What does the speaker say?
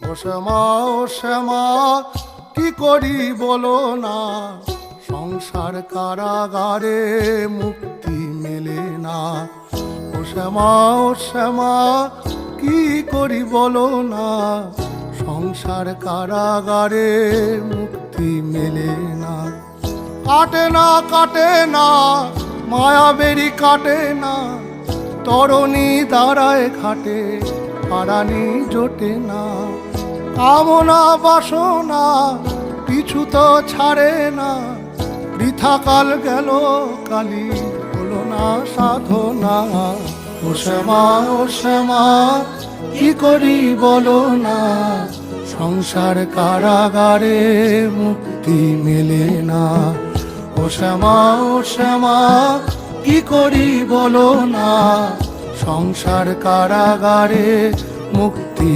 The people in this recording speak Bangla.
ও শ্যামা কি করি বলো না, সংসার কারাগারে মুক্তি মেলে না। ও শ্যামা কি করি বলো না, সংসার কারাগারে মুক্তি মেলে না। কাটে না মায়াবেরি কাটে না, তরণী দাঁড়ায় ঘাটে পারানি জোটে না। কামনা বাসনা পিছু তো ছাড়ে না, বৃথা কাল গেল কালি হলো না সাধনা। ও শ্যামা কি করি বলো না, সংসার কারাগারে মুক্তি মেলে না। ও শ্যামা কি করি বলো না, সংসার কারাগারে মুক্তি